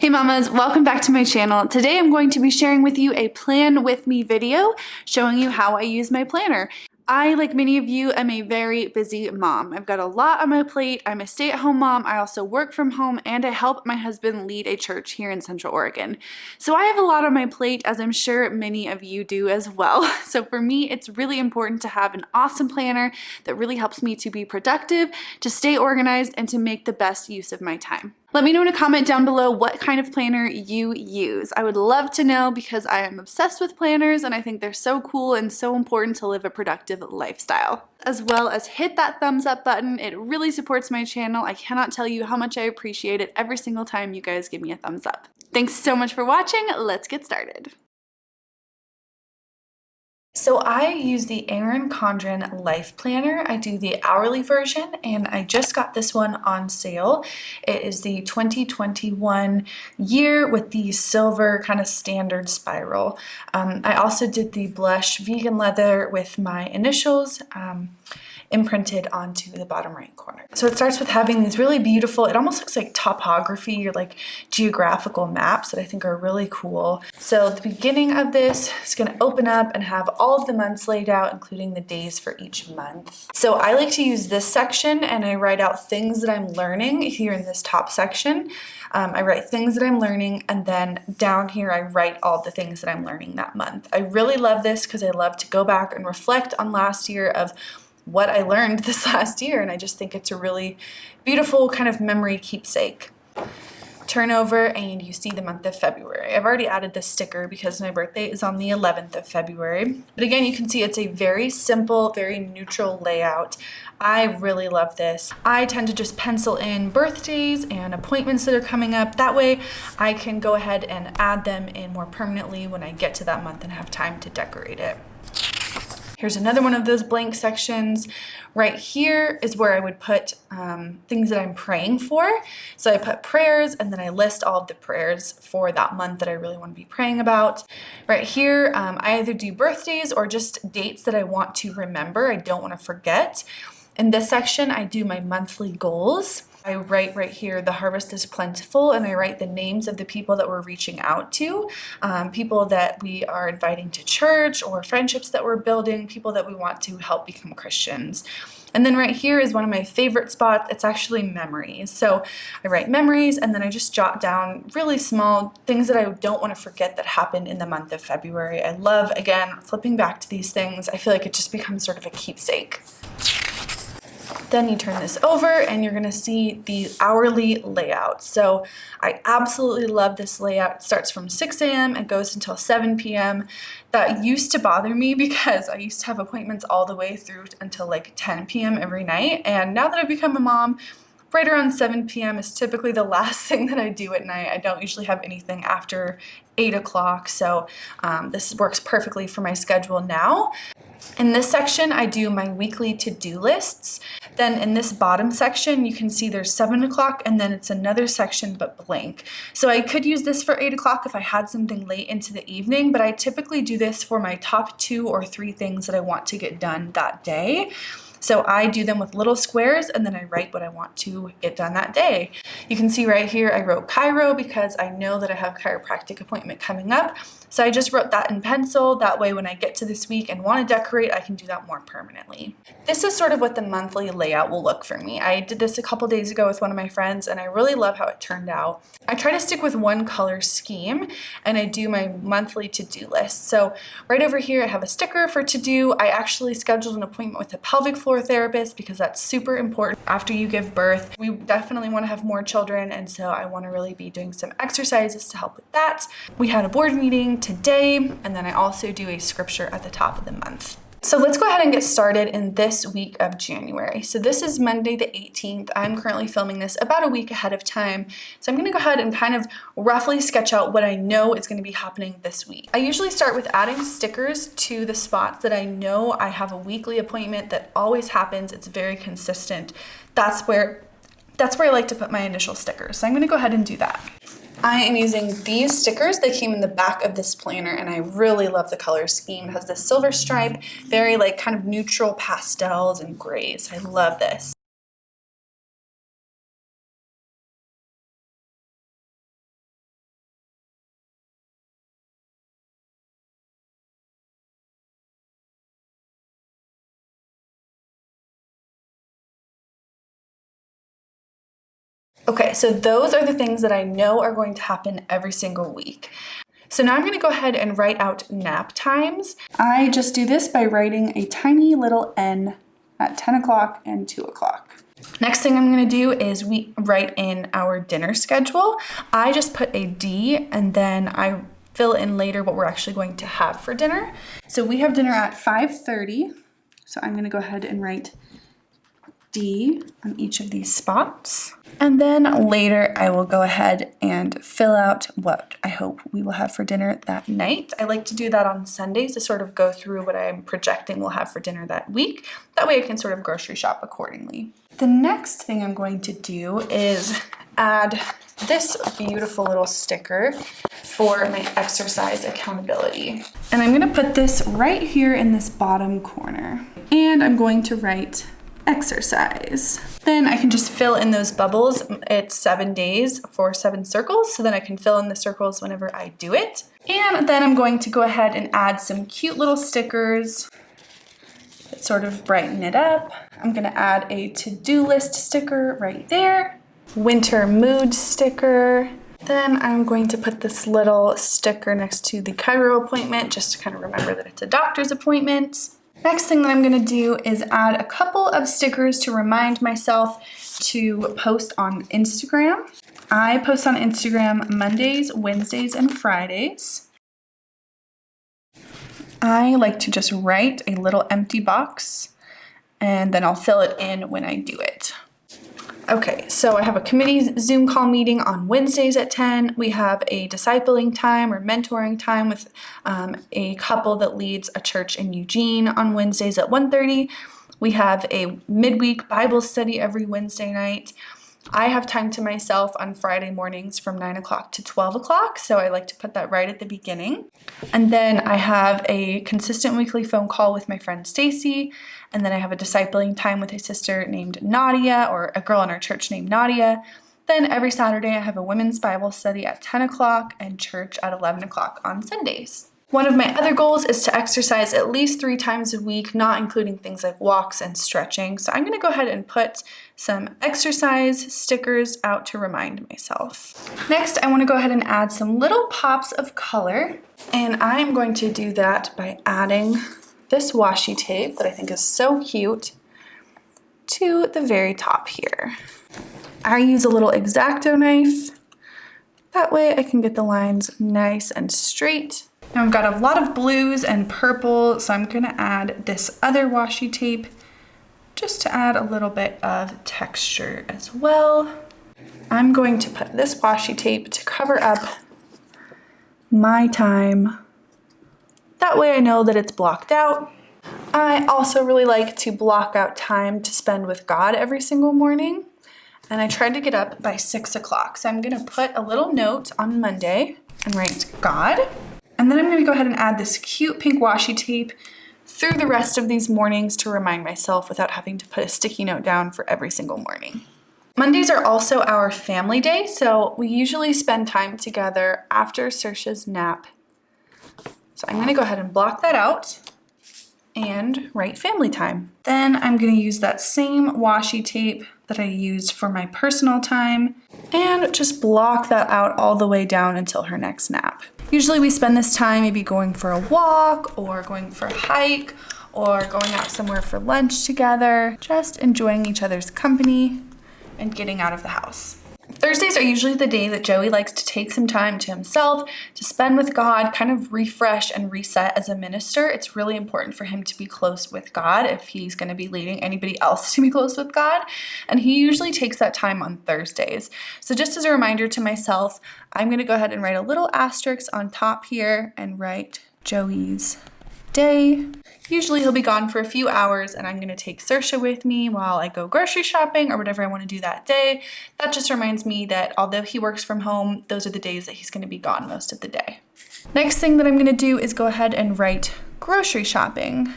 Hey mamas, welcome back to my channel. Today I'm going to be sharing with you a plan with me video showing you how I use my planner. I, like many of you, am a very busy mom. I've got a lot on my plate. I'm a stay-at-home mom. I also work from home and I help my husband lead a church here in Central Oregon. So I have a lot on my plate, as I'm sure many of you do as well. So for me, it's really important to have an awesome planner that really helps me to be productive, to stay organized, and to make the best use of my time. Let me know in a comment down below what kind of planner you use. I would love to know because I am obsessed with planners and I think they're so cool and so important to live a productive lifestyle. As well as hit that thumbs up button. It really supports my channel. I cannot tell you how much I appreciate it every single time you guys give me a thumbs up. Thanks so much for watching. Let's get started. So I use the Erin Condren Life Planner. I do the hourly version and I just got this one on sale. It is the 2021 year with the silver kind of standard spiral. I also did the blush vegan leather with my initials imprinted onto the bottom right corner. So it starts with having these really beautiful, it almost looks like topography or like geographical maps that I think are really cool. So the beginning of this is going to open up and have all of the months laid out, including the days for each month. So I like to use this section and I write out things that I'm learning here in this top section. I write things that I'm learning, and then down here I write all the things that I'm learning that month. I really love this because I love to go back and reflect on last year of what I learned this last year, and I just think it's a really beautiful kind of memory keepsake. Turn over and you see the month of February. I've already added this sticker because my birthday is on the 11th of February. But again, you can see it's a very simple, very neutral layout. I really love this. I tend to just pencil in birthdays and appointments that are coming up. That way I can go ahead and add them in more permanently when I get to that month and have time to decorate it. Here's another one of those blank sections. Right here is where I would put things that I'm praying for. So I put prayers and then I list all of the prayers for that month that I really want to be praying about. Right here, I either do birthdays or just dates that I want to remember, I don't want to forget. In this section, I do my monthly goals. I write right here, the harvest is plentiful, and I write the names of the people that we're reaching out to, people that we are inviting to church or friendships that we're building, people that we want to help become Christians. And then right here is one of my favorite spots. It's actually memories. So I write memories and then I just jot down really small things that I don't want to forget that happened in the month of February. I love, again, flipping back to these things. I feel like it just becomes sort of a keepsake. Then you turn this over and you're going to see the hourly layout. So I absolutely love this layout. It starts from 6 a.m. and goes until 7 p.m. That used to bother me because I used to have appointments all the way through until like 10 p.m. every night. And now that I've become a mom, right around 7 p.m. is typically the last thing that I do at night. I don't usually have anything after 8 o'clock. So this works perfectly for my schedule now. In this section, I do my weekly to-do lists. Then in this bottom section, you can see there's 7 o'clock and then it's another section but blank. So I could use this for 8 o'clock if I had something late into the evening, but I typically do this for my top 2 or 3 things that I want to get done that day. So I do them with little squares and then I write what I want to get done that day. You can see right here I wrote chiro because I know that I have a chiropractic appointment coming up. So I just wrote that in pencil. That way when I get to this week and want to decorate, I can do that more permanently. This is sort of what the monthly layout will look for me. I did this a couple days ago with one of my friends and I really love how it turned out. I try to stick with one color scheme and I do my monthly to-do list. So right over here I have a sticker for to-do. I actually scheduled an appointment with a pelvic floor therapist because that's super important after you give birth. We definitely want to have more children, and so I want to really be doing some exercises to help with that. We had a board meeting today, and then I also do a scripture at the top of the month. So let's go ahead and get started in this week of January. So this is Monday the 18th. I'm currently filming this about a week ahead of time. So I'm going to go ahead and kind of roughly sketch out what I know is going to be happening this week. I usually start with adding stickers to the spots that I know I have a weekly appointment that always happens. It's very consistent. That's where I like to put my initial stickers. So I'm going to go ahead and do that. I am using these stickers. They came in the back of this planner and I really love the color scheme. It has this silver stripe, very like kind of neutral pastels and grays. I love this. Okay, so those are the things that I know are going to happen every single week. So now I'm going to go ahead and write out nap times. I just do this by writing a tiny little N at 10 o'clock and 2 o'clock. Next thing I'm going to do is we write in our dinner schedule. I just put a D and then I fill in later what we're actually going to have for dinner. So we have dinner at 5:30. So I'm going to go ahead and write D on each of these spots. And then later I will go ahead and fill out what I hope we will have for dinner that night. I like to do that on Sundays to sort of go through what I'm projecting we'll have for dinner that week. That way I can sort of grocery shop accordingly. The next thing I'm going to do is add this beautiful little sticker for my exercise accountability. And I'm going to put this right here in this bottom corner. And I'm going to write exercise. Then I can just fill in those bubbles. It's 7 days for 7 circles, so then I can fill in the circles whenever I do it. And then I'm going to go ahead and add some cute little stickers that sort of brighten it up. I'm going to add a to-do list sticker right there, winter mood sticker. Then I'm going to put this little sticker next to the chiro appointment just to kind of remember that it's a doctor's appointment. Next thing that I'm going to do is add a couple of stickers to remind myself to post on Instagram. I post on Instagram Mondays, Wednesdays, and Fridays. I like to just write a little empty box and then I'll fill it in when I do it. Okay, so I have a committee Zoom call meeting on Wednesdays at 10. We have a discipling time or mentoring time with a couple that leads a church in Eugene on Wednesdays at 1:30. We have a midweek Bible study every Wednesday night. I have time to myself on Friday mornings from 9 o'clock to 12 o'clock, so I like to put that right at the beginning. And then I have a consistent weekly phone call with my friend Stacy, and then I have a discipling time with a sister named Nadia, or a girl in our church named Nadia. Then every Saturday I have a women's Bible study at 10 o'clock and church at 11 o'clock on Sundays. One of my other goals is to exercise at least 3 times a week, not including things like walks and stretching. So I'm going to go ahead and put some exercise stickers out to remind myself. Next, I want to go ahead and add some little pops of color. And I'm going to do that by adding this washi tape that I think is so cute to the very top here. I use a little X-Acto knife. That way I can get the lines nice and straight. Now I've got a lot of blues and purple, so I'm going to add this other washi tape just to add a little bit of texture as well. I'm going to put this washi tape to cover up my time. That way I know that it's blocked out. I also really like to block out time to spend with God every single morning. And I tried to get up by 6 o'clock. So I'm going to put a little note on Monday and write God. And then I'm going to go ahead and add this cute pink washi tape through the rest of these mornings to remind myself without having to put a sticky note down for every single morning. Mondays are also our family day, so we usually spend time together after Saoirse's nap. So I'm going to go ahead and block that out and write family time. Then I'm going to use that same washi tape that I used for my personal time and just block that out all the way down until her next nap. Usually we spend this time maybe going for a walk or going for a hike or going out somewhere for lunch together, just enjoying each other's company and getting out of the house. Thursdays are usually the day that Joey likes to take some time to himself, to spend with God, kind of refresh and reset as a minister. It's really important for him to be close with God if he's going to be leading anybody else to be close with God. And he usually takes that time on Thursdays. So just as a reminder to myself, I'm going to go ahead and write a little asterisk on top here and write Joey's day. Usually he'll be gone for a few hours and I'm going to take Saoirse with me while I go grocery shopping or whatever I want to do that day. That just reminds me that although he works from home, those are the days that he's going to be gone most of the day. Next thing that I'm going to do is go ahead and write grocery shopping.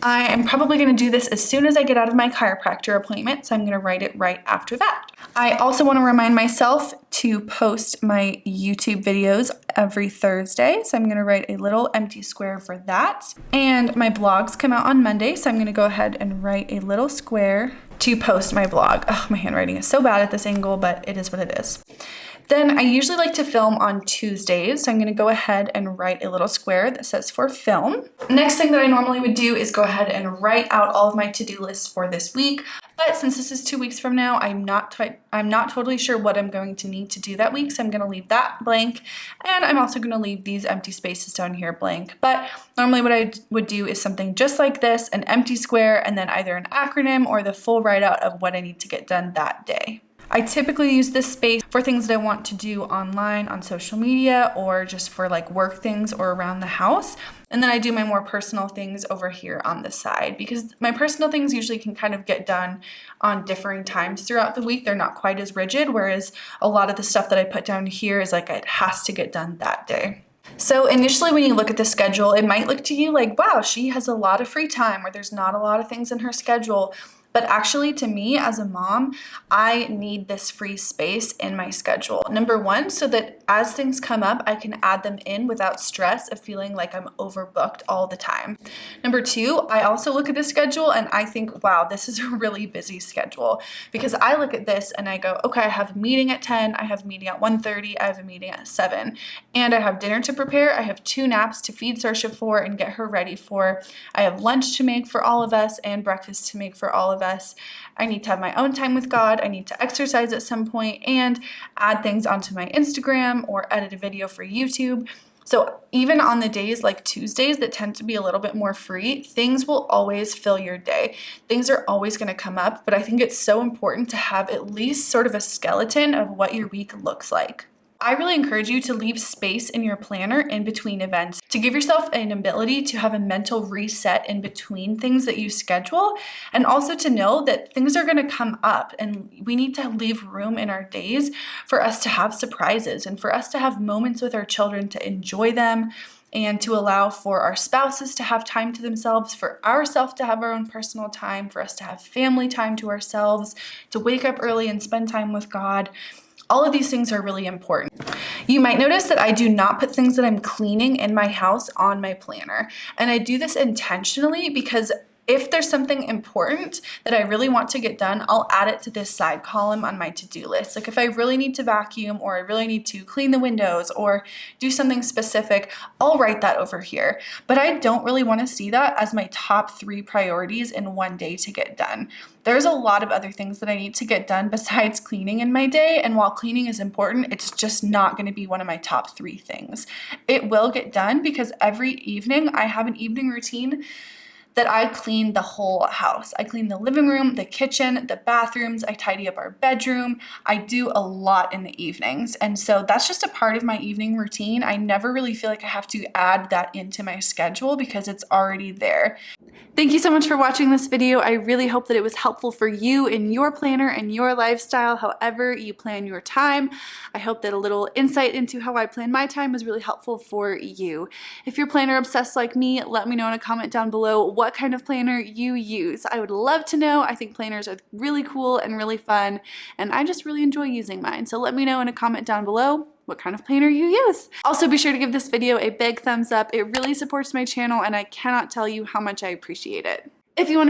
I am probably going to do this as soon as I get out of my chiropractor appointment, so I'm going to write it right after that. I also want to remind myself to post my YouTube videos every Thursday. So I'm going to write a little empty square for that. And my blogs come out on Monday. So I'm going to go ahead and write a little square to post my blog. Oh, my handwriting is so bad at this angle, but it is what it is. Then I usually like to film on Tuesdays, so I'm gonna go ahead and write a little square that says for film. Next thing that I normally would do is go ahead and write out all of my to-do lists for this week, but since this is 2 weeks from now, I'm not totally sure what I'm going to need to do that week, so I'm gonna leave that blank, and I'm also gonna leave these empty spaces down here blank. But normally what I would do is something just like this, an empty square, and then either an acronym or the full write-out of what I need to get done that day. I typically use this space for things that I want to do online on social media or just for like work things or around the house. And then I do my more personal things over here on the side because my personal things usually can kind of get done on differing times throughout the week. They're not quite as rigid, whereas a lot of the stuff that I put down here is like it has to get done that day. So initially when you look at the schedule, it might look to you like, wow, she has a lot of free time or there's not a lot of things in her schedule. But actually, to me as a mom, I need this free space in my schedule. Number one, so that as things come up, I can add them in without stress of feeling like I'm overbooked all the time. Number two, I also look at the schedule and I think, wow, this is a really busy schedule. Because I look at this and I go, okay, I have a meeting at 10, I have a meeting at 1:30, I have a meeting at 7, and I have dinner to prepare, I have 2 naps to feed Saoirse for and get her ready for, I have lunch to make for all of us and breakfast to make for all of us. I need to have my own time with God. I need to exercise at some point and add things onto my Instagram or edit a video for YouTube. So even on the days like Tuesdays that tend to be a little bit more free, things will always fill your day. Things are always going to come up, but I think it's so important to have at least sort of a skeleton of what your week looks like. I really encourage you to leave space in your planner in between events to give yourself an ability to have a mental reset in between things that you schedule, and also to know that things are going to come up and we need to leave room in our days for us to have surprises and for us to have moments with our children to enjoy them and to allow for our spouses to have time to themselves, for ourselves to have our own personal time, for us to have family time to ourselves, to wake up early and spend time with God. All of these things are really important. You might notice that I do not put things that I'm cleaning in my house on my planner. And I do this intentionally because if there's something important that I really want to get done, I'll add it to this side column on my to-do list. Like if I really need to vacuum or I really need to clean the windows or do something specific, I'll write that over here. But I don't really want to see that as my top 3 priorities in one day to get done. There's a lot of other things that I need to get done besides cleaning in my day, and while cleaning is important, it's just not going to be one of my top 3 things. It will get done because every evening I have an evening routine that I clean the whole house. I clean the living room, the kitchen, the bathrooms, I tidy up our bedroom. I do a lot in the evenings. And so that's just a part of my evening routine. I never really feel like I have to add that into my schedule because it's already there. Thank you so much for watching this video. I really hope that it was helpful for you in your planner and your lifestyle, however you plan your time. I hope that a little insight into how I plan my time was really helpful for you. If you're planner obsessed like me, let me know in a comment down below what kind of planner you use. I would love to know. I think planners are really cool and really fun, and I just really enjoy using mine. So let me know in a comment down below what kind of planner you use. Also, be sure to give this video a big thumbs up. It really supports my channel and I cannot tell you how much I appreciate it. If you want to be